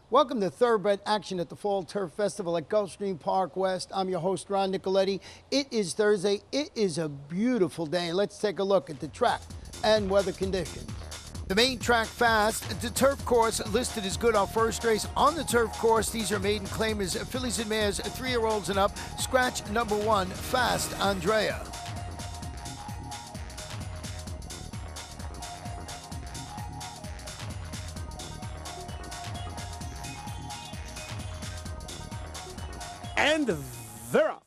Welcome to Thoroughbred Action at the Fall Turf Festival at Gulfstream Park West. I'm your host, Ron Nicoletti. It is Thursday. It is a beautiful day. Let's take a look at the track and weather conditions. The main track fast, the turf course listed as good. Our first race on the turf course. These are maiden claimers, fillies and mares, 3-year-olds and up. Scratch number 1, Fast Andrea. And they're off.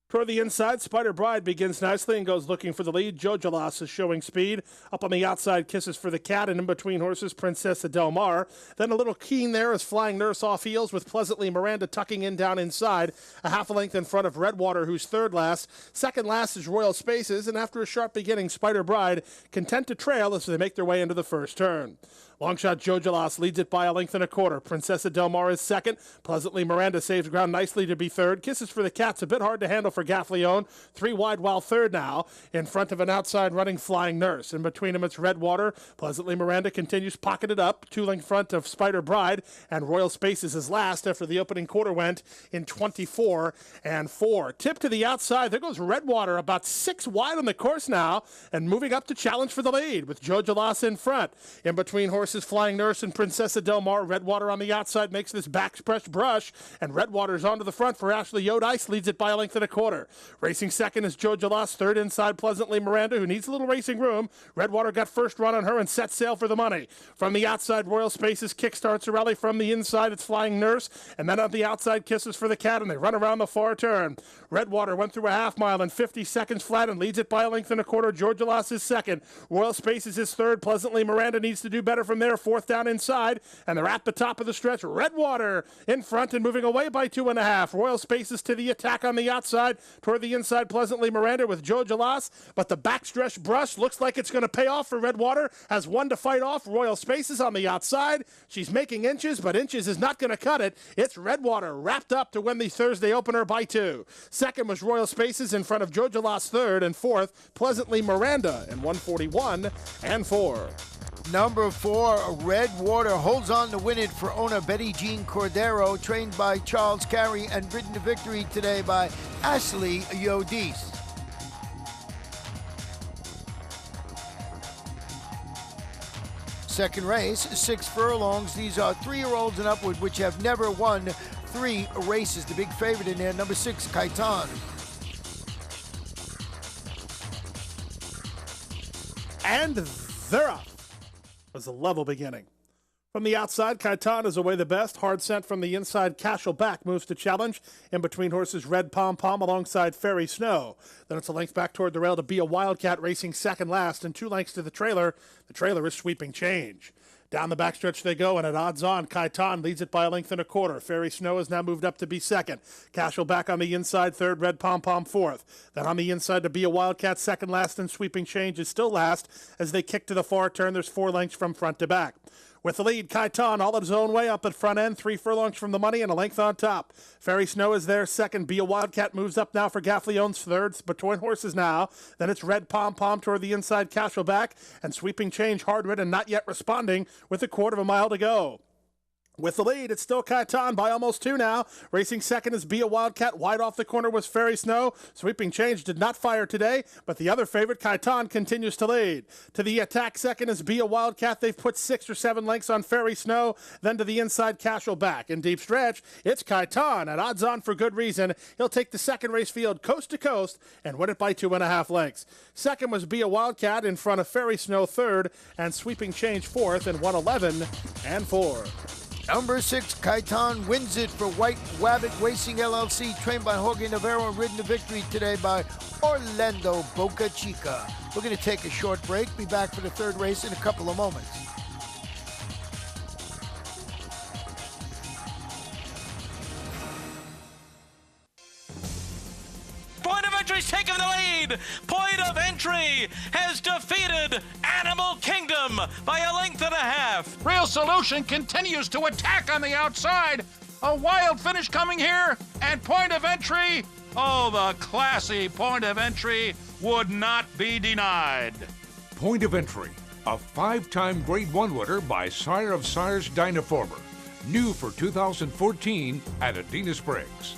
Toward the inside, Spider Bride begins nicely and goes looking for the lead. Jojolas is showing speed. Up on the outside, Kisses for the Cat, and in between horses, Princessa Del Mar. Then a little keen there is Flying Nurse off heels with Pleasantly Miranda tucking in down inside. A half a length in front of Redwater, who's third last. Second last is Royal Spaces, and after a sharp beginning, Spider Bride content to trail as they make their way into the first turn. Longshot Jojolas leads it by a length and a quarter. Princessa Del Mar is second. Pleasantly Miranda saves ground nicely to be third. Kisses for the Cat's a bit hard to handle for Gaffleone. 3 wide while third now. In front of an outside running Flying Nurse. In between them it's Redwater. Pleasantly Miranda continues pocketed up. 2 length front of Spider Bride. And Royal Spaces is last after the opening quarter went in 24-4. Tip to the outside. There goes Redwater about 6 wide on the course now. And moving up to challenge for the lead with Jojolas in front. In between horses Flying Nurse and Princessa Del Mar. Redwater on the outside makes this backstretch brush, and Redwater's onto the front for Ashley Yodice, leads it by a length and a quarter. Racing second is Jojolas, third inside Pleasantly Miranda, who needs a little racing room. Redwater got first run on her and set sail for the money. From the outside, Royal Spaces kickstarts a rally. From the inside, it's Flying Nurse, and then on the outside, Kisses for the Cat, and they run around the far turn. Redwater went through a half mile in 50 seconds flat and leads it by a length and a quarter. Jojolas is second. Royal Spaces is third. Pleasantly Miranda needs to do better from there. Fourth down inside, and they're at the top of the stretch. Redwater in front and moving away by 2.5. Royal Spaces to the attack on the outside. Toward the inside, Pleasantly Miranda with Jojolas, but the backstretch brush looks like it's going to pay off for Redwater. Has one to fight off. Royal Spaces on the outside. She's making inches, but inches is not going to cut it. It's Redwater wrapped up to win the Thursday opener by 2. Second was Royal Spaces in front of Jojolas third, and fourth, Pleasantly Miranda in 141-4. Number 4, Redwater holds on to win it for owner Betty Jean Cordero, trained by Charles Carey and ridden to victory today by Ashley Yodice. Second race, 6 furlongs. These are 3-year-olds and upward, which have never won 3 races. The big favorite in there, number 6, Kaitan. And they're up. Was a level beginning. From the outside, Kaitan is away the best. Hard scent from the inside. Cashel back moves to challenge. In between horses, Red Pom Pom alongside Fairy Snow. Then it's a length back toward the rail to Be a Wildcat racing second last, and 2 lengths to the trailer. The trailer is Sweeping Change. Down the backstretch they go, and at odds on, Kaitan leads it by a length and a quarter. Fairy Snow has now moved up to be second. Cashel back on the inside, third. Red Pom Pom fourth. Then on the inside to Be a Wildcat, second last, and Sweeping Change is still last. As they kick to the far turn, there's 4 lengths from front to back. With the lead, Kaitan all of his own way up at front end, 3 furlongs from the money and a length on top. Fairy Snow is there second. Be a Wildcat moves up now for Gaffleone's third. Between horses now. Then it's Red Pom Pom toward the inside, Cashel back, and Sweeping Change hard ridden, not yet responding with a quarter of a mile to go. With the lead, it's still Kaitan by almost 2 now. Racing second is Be a Wildcat. Wide off the corner was Fairy Snow. Sweeping Change did not fire today, but the other favorite, Kaitan, continues to lead. To the attack second is Be a Wildcat. They've put 6 or 7 lengths on Fairy Snow. Then to the inside, Cashel back. In deep stretch, it's Kaitan, at odds on for good reason. He'll take the second race field coast to coast and win it by 2.5 lengths. Second was Be a Wildcat in front of Fairy Snow third, and Sweeping Change fourth in 111-4. Number 6, Kaitan wins it for White Wabbit Racing LLC, trained by Jorge Navarro and ridden to victory today by Orlando Boca Chica. We're going to take a short break. Be back for the third race in a couple of moments. Point of Entry's taken the lead. Point of Entry has defeated Animal Kingdom by a length and a half. Real Solution continues to attack on the outside. A wild finish coming here, and Point of Entry, oh, the classy Point of Entry would not be denied. Point of Entry, a 5-time Grade 1 winner by Sire of Sires Dynaformer. New for 2014 at Adena Springs.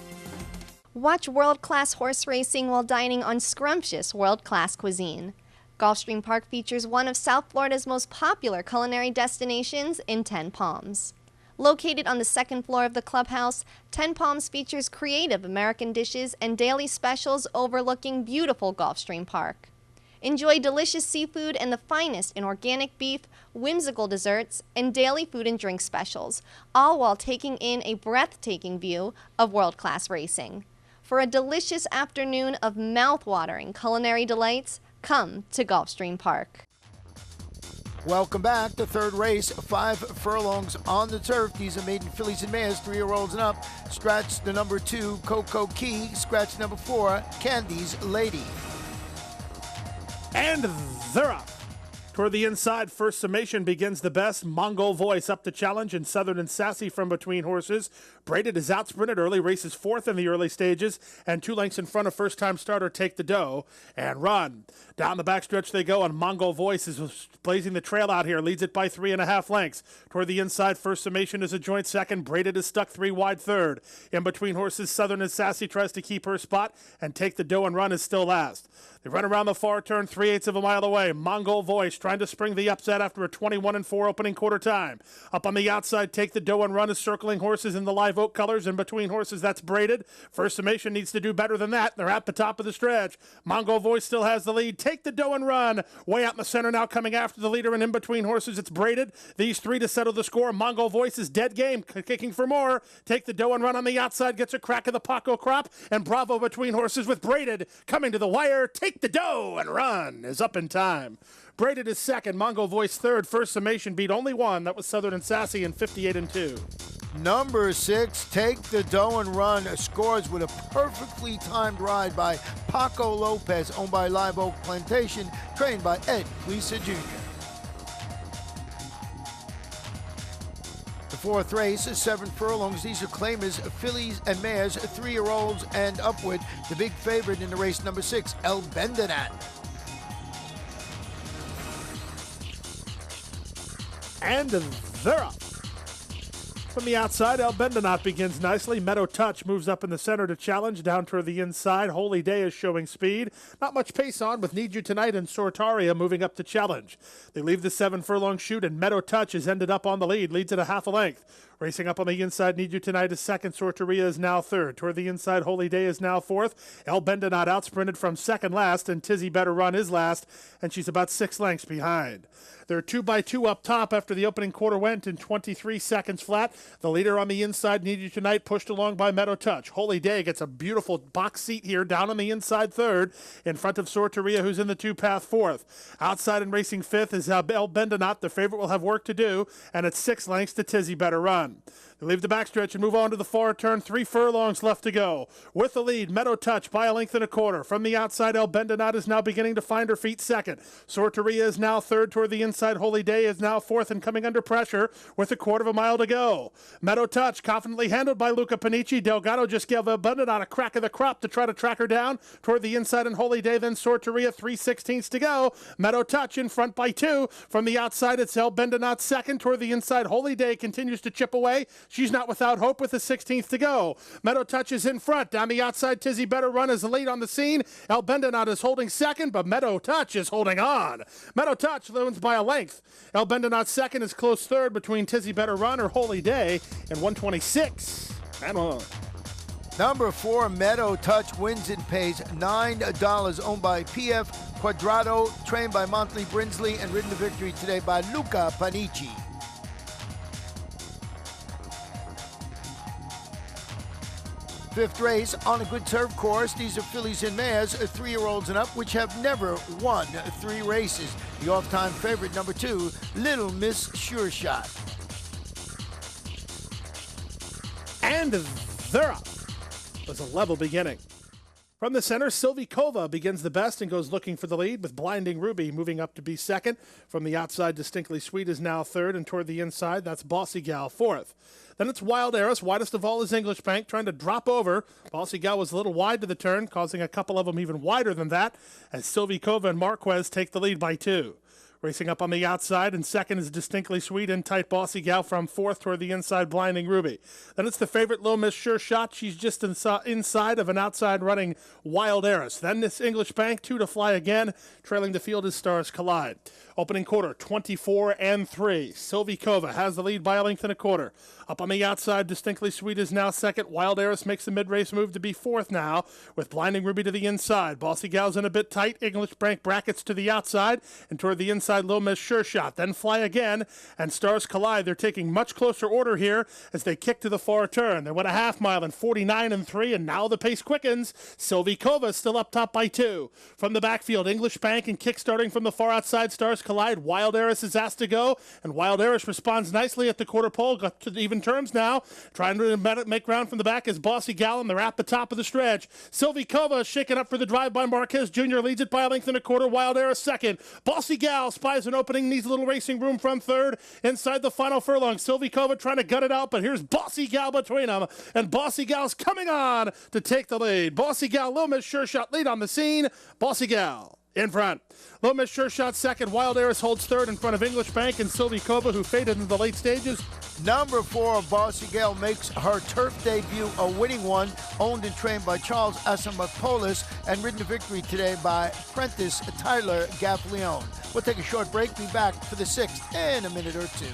Watch world-class horse racing while dining on scrumptious world-class cuisine. Gulfstream Park features one of South Florida's most popular culinary destinations in Ten Palms. Located on the second floor of the clubhouse, Ten Palms features creative American dishes and daily specials overlooking beautiful Gulfstream Park. Enjoy delicious seafood and the finest in organic beef, whimsical desserts, and daily food and drink specials, all while taking in a breathtaking view of world-class racing. For a delicious afternoon of mouth-watering culinary delights, come to Gulfstream Park. Welcome back. The third race, 5 furlongs on the turf. These are maiden fillies and mares, 3-year-olds and up. Scratch the number 2, Coco Key. Scratch number 4, Candy's Lady. And they're up. Toward the inside, first summation begins the best. Mongol Voice up to challenge, and Southern and Sassy from between horses. Braided is outsprinted early, races fourth in the early stages, and 2 lengths in front of first-time starter Take the Dough and Run. Down the backstretch they go, and Mongol Voice is blazing the trail out here, leads it by 3.5 lengths. Toward the inside, first summation is a joint second. Braided is stuck 3 wide third. In between horses, Southern and Sassy tries to keep her spot, and Take the Dough and Run is still last. They run around the far turn 3/8 of a mile away. Mongol Voice trying to spring the upset after a 21-4 opening quarter time. Up on the outside, Take the Dough and Run is circling horses in the live oak colors. In between horses, that's Braided. First summation needs to do better than that. They're at the top of the stretch. Mongol Voice still has the lead. Take the Dough and Run. Way out in the center now, coming after the leader, and in between horses, it's Braided. These 3 to settle the score. Mongol Voice is dead game, kicking for more. Take the Dough and Run on the outside gets a crack of the Paco crop, and Bravo between horses with Braided coming to the wire. Take the Dough and Run is up in time. Braided is second, Mongol Voice third. First summation beat only one. That was Southern and Sassy in 58-2. Number 6, Take the Dough and Run, scores with a perfectly timed ride by Paco Lopez, owned by Live Oak Plantation, trained by Ed Lisa Jr. The fourth race, 7 furlongs. These are claimers, fillies and mares, 3-year-olds and upward. The big favorite in the race, number 6, El Bendenat. And they're up. From the outside, El Bendenat begins nicely. Meadow Touch moves up in the center to challenge. Down toward the inside, Holy Day is showing speed. Not much pace on with Need You Tonight and Sortaria moving up to challenge. They leave the 7 furlong shoot, and Meadow Touch has ended up on the lead. Leads at a half a length. Racing up on the inside, Need You Tonight is second. Sortaria is now third. Toward the inside, Holy Day is now fourth. El Bendenat outsprinted from second last, and Tizzy Better Run is last, and she's about 6 lengths behind. They're 2x2 up top after the opening quarter went in 23 seconds flat. The leader on the inside, Need You Tonight, pushed along by Meadow Touch. Holy Day gets a beautiful box seat here down on the inside third in front of Sortaria, who's in the 2-path fourth. Outside and racing fifth is El Bendenat. The favorite will have work to do, and it's 6 lengths to Tizzy Better Run. They leave the backstretch and move on to the far turn. 3 furlongs left to go. With the lead, Meadow Touch by 1.25 lengths. From the outside, El Bendenat is now beginning to find her feet second. Sortaria is now third. Toward the inside, Holy Day is now fourth and coming under pressure with 1/4 mile to go. Meadow Touch confidently handled by Luca Panici. Delgado just gave El Bendenat a crack of the crop to try to track her down. Toward the inside and Holy Day, then Sortaria, 3/16 to go. Meadow Touch in front by 2. From the outside, it's El Bendenat second. Toward the inside, Holy Day continues to chip away. She's not without hope with the 16th to go. Meadow Touch is in front. Down the outside, Tizzy Better Run is late on the scene. El Bendenat is holding second, but Meadow Touch is holding on. Meadow Touch wins by a length. El Bendenat second is close third between Tizzy Better Run or Holy Day and 126. And on. Number 4, Meadow Touch, wins and pays $9, owned by PF Quadrado, trained by Montley Brinsley, and ridden to victory today by Luca Panici. Fifth race on a good turf course. These are fillies and mares, 3-year-olds and up, which have never won 3 races. The off-time favorite, number 2, Little Miss Sure Shot. And they're up. It was a level beginning. From the center, Sylvie Kova begins the best and goes looking for the lead, with Blinding Ruby moving up to be second. From the outside, Distinctly Sweet is now third, and toward the inside, that's Bossy Gal fourth. Then it's Wild Eris. Widest of all is English Bank, trying to drop over. Bossy Gal was a little wide to the turn, causing a couple of them even wider than that, as Sylvie Kova and Marquez take the lead by 2. Racing up on the outside, and second is Distinctly Sweet and Tight Bossy Gal from fourth toward the inside, Blinding Ruby. Then it's the favorite Low Miss Sure Shot. She's just inside of an outside running Wild Heiress. Then this English Bank, 2 to fly again. Trailing the field as Stars Collide. Opening quarter, 24-3. Sylvie Kova has the lead by a length and a quarter. Up on the outside, Distinctly Sweet is now second. Wild Heiress makes the mid-race move to be fourth now, with Blinding Ruby to the inside. Bossy Gal's in a bit tight. English Bank brackets to the outside, and toward the inside, Low Miss Sure Shot. Then Fly Again, and Stars Collide. They're taking much closer order here as they kick to the far turn. They went a half mile in 49-3, and now the pace quickens. Sylvie Kova still up top by 2. From the backfield, English Bank and kick starting from the far outside, Stars Collide. Wild Heiress is asked to go, and Wild Heiress responds nicely at the quarter pole. Got to even terms now, trying to make ground from the back is Bossy Gal, and they're at the top of the stretch. Sylvie Kova shaken up for the drive by Marquez Jr. leads it by a length and a quarter. Wild Heiress second. Bossy Gal spies an opening, needs a little racing room from third. Inside the final furlong, Sylvie Kova trying to gut it out, but here's Bossy Gal between them, and Bossy Gal's coming on to take the lead. Bossy Gal, Low Miss Sure Shot lead on the scene. Bossy Gal in front. Low Miss Sure Shot second. Wild Heiress holds third in front of English Bank and Sylvie Kova, who faded into the late stages. Number 4, Bossy Gal makes her turf debut, a winning one, owned and trained by Charles Asamopolis and ridden to victory today by apprentice Tyler Gaffleone. We'll take a short break, be back for the 6th in a minute or two.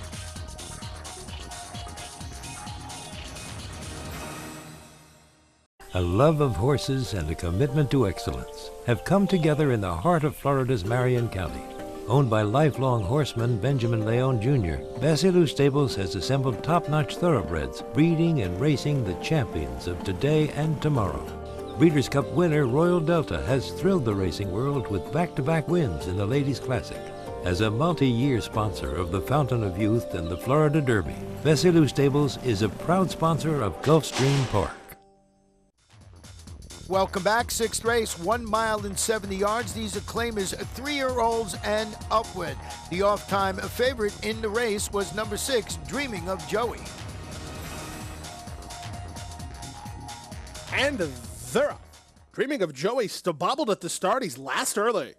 A love of horses and a commitment to excellence have come together in the heart of Florida's Marion County. Owned by lifelong horseman Benjamin Leon Jr., Basilou Stables has assembled top-notch thoroughbreds, breeding and racing the champions of today and tomorrow. Breeders' Cup winner Royal Delta has thrilled the racing world with back-to-back wins in the Ladies' Classic. As a multi-year sponsor of the Fountain of Youth and the Florida Derby, Basilou Stables is a proud sponsor of Gulfstream Park. Welcome back. 6th race, 1 mile and 70 yards. These are claimers 3-year-olds and upward. The off-time favorite in the race was number 6, Dreaming of Joey. And they're up. Dreaming of Joey still bobbled at the start. He's last early.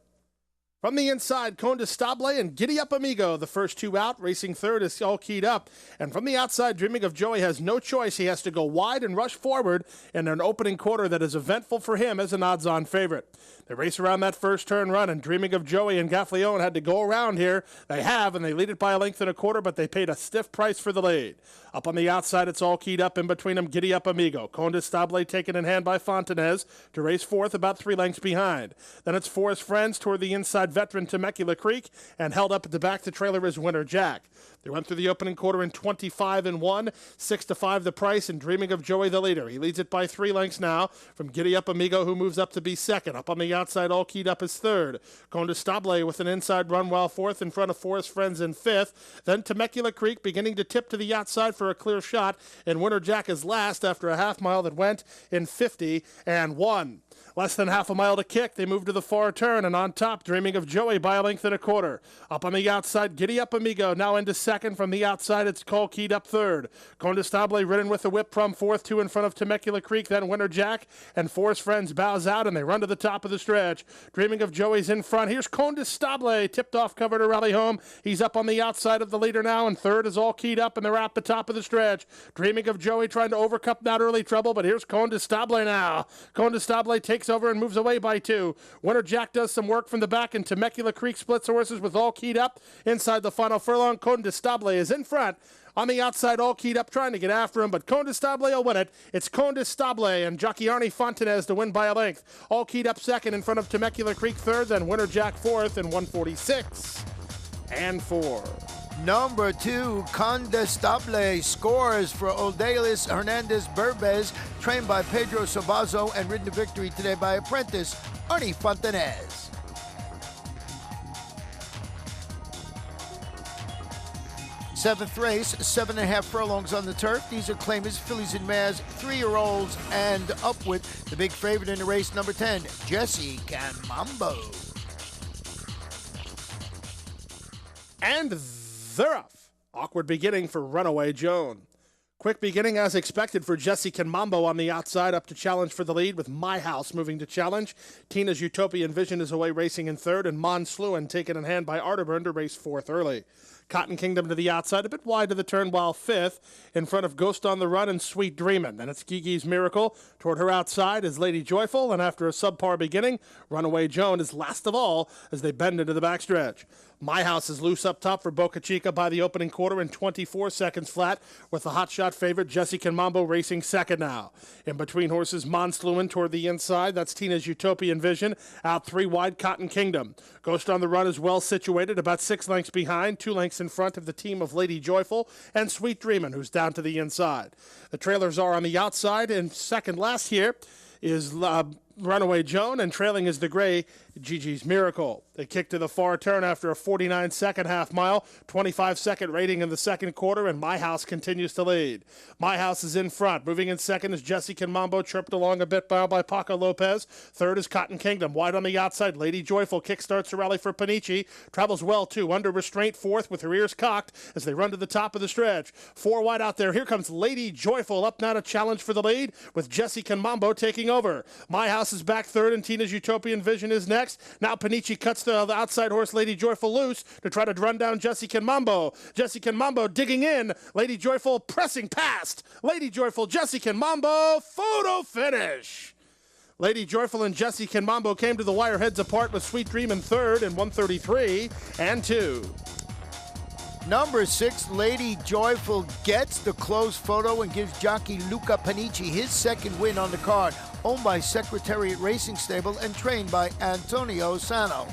From the inside, Condestable and Giddy Up Amigo, the first 2 out. Racing third is all keyed up. And from the outside, Dreaming of Joey has no choice. He has to go wide and rush forward in an opening quarter that is eventful for him as an odds-on favorite. They race around that first turn run, and Dreaming of Joey and Gaffleone had to go around here. They have, and they lead it by a length and a quarter, but they paid a stiff price for the lead. Up on the outside, it's all keyed up. In between them, Giddy Up Amigo. Condestable taken in hand by Fontanez to race fourth, about 3 lengths behind. Then it's Forest Friends toward the inside, Veteran Temecula Creek, and held up at the back. The trailer is Winner Jack. They went through the opening quarter in 25-1, 6-5 the price, and Dreaming of Joey the leader. He leads it by 3 lengths now from Giddy Up Amigo, who moves up to be second. Up on the outside, all keyed up is third. Condestable with an inside run while fourth in front of Forest Friends in fifth. Then Temecula Creek beginning to tip to the outside for a clear shot, and Winner Jack is last after a half mile that went in 50-1. Less than half a mile to kick. They move to the far turn, and on top, Dreaming of Joey by a length and a quarter. Up on the outside, Giddy Up Amigo now into second. From the outside, it's Cole keyed up third. Condestable ridden with the whip from fourth, 2 in front of Temecula Creek, then Winner Jack, and Forest Friends bows out, and they run to the top of the stretch. Dreaming of Joey's in front. Here's Condestable, tipped off cover to rally home. He's up on the outside of the leader now, and third is all keyed up, and they're at the top of the stretch. Dreaming of Joey trying to overcome that early trouble, but here's Condestable now. Condestable takes over and moves away by 2. Winner Jack does some work from the back, and Temecula Creek splits horses with all keyed up. Inside the final furlong, Condestable is in front. On the outside, all keyed up, trying to get after him, but Condestable will win it. It's Condestable and jockey Arnie Fontanez to win by a length. All keyed up second in front of Temecula Creek third, then Winner Jack fourth in 146-4. Number 2, Condestable scores for Odalis Hernandez Burbez, trained by Pedro Sabazo and ridden to victory today by apprentice Arnie Fontanez. Seventh race, 7.5 furlongs on the turf. These are claimers, fillies and mares, 3-year-olds and upward. The big favorite in the race, number 10, Jesse Camambo. And they're off. Awkward beginning for Runaway Joan. Quick beginning as expected for Jesse Mambo on the outside, up to challenge for the lead with My House moving to challenge. Tina's Utopian Vision is away racing in third, and Monsluin taken in hand by Arterburn to race fourth early. Cotton Kingdom to the outside, a bit wide to the turn, while fifth in front of Ghost on the Run and Sweet Dreamin'. Then it's Gigi's Miracle. Toward her outside is Lady Joyful, and after a subpar beginning, Runaway Joan is last of all as they bend into the backstretch. My House is loose up top for Boca Chica by the opening quarter in 24 seconds flat, with the hotshot favorite Jesse Mambo racing second now. In between horses, Monsluin toward the inside. That's Tina's Utopian Vision. Out three wide, Cotton Kingdom. Ghost on the Run is well situated, about 6 lengths behind, 2 lengths in front of the team of Lady Joyful and Sweet Dreamin', who's down to the inside. The trailers are on the outside, and second last here is Runaway Joan, and trailing is the gray Gigi's Miracle. They kick to the far turn after a 49-second half mile, 25-second rating in the second quarter, and My House continues to lead. My House is in front. Moving in second is Jesse Mambo, tripped along a bit by Paco Lopez. Third is Cotton Kingdom. Wide on the outside, Lady Joyful kickstarts the rally for Panici. Travels well, too, under restraint, fourth with her ears cocked as they run to the top of the stretch. 4 wide out there. Here comes Lady Joyful up now to challenge for the lead with Jesse Mambo taking over. My House is back third, and Tina's Utopian Vision is next. Now Panici cuts the outside horse Lady Joyful loose to try to run down Jesse Mambo. Jesse Mambo digging in. Lady Joyful pressing past. Lady Joyful, Jesse Mambo, photo finish. Lady Joyful and Jesse Mambo came to the wire heads apart with Sweet Dream in third in 1:33 and 2. Number 6, Lady Joyful gets the close photo and gives jockey Luca Panici his second win on the card. Owned by Secretariat Racing Stable and trained by Antonio Sano.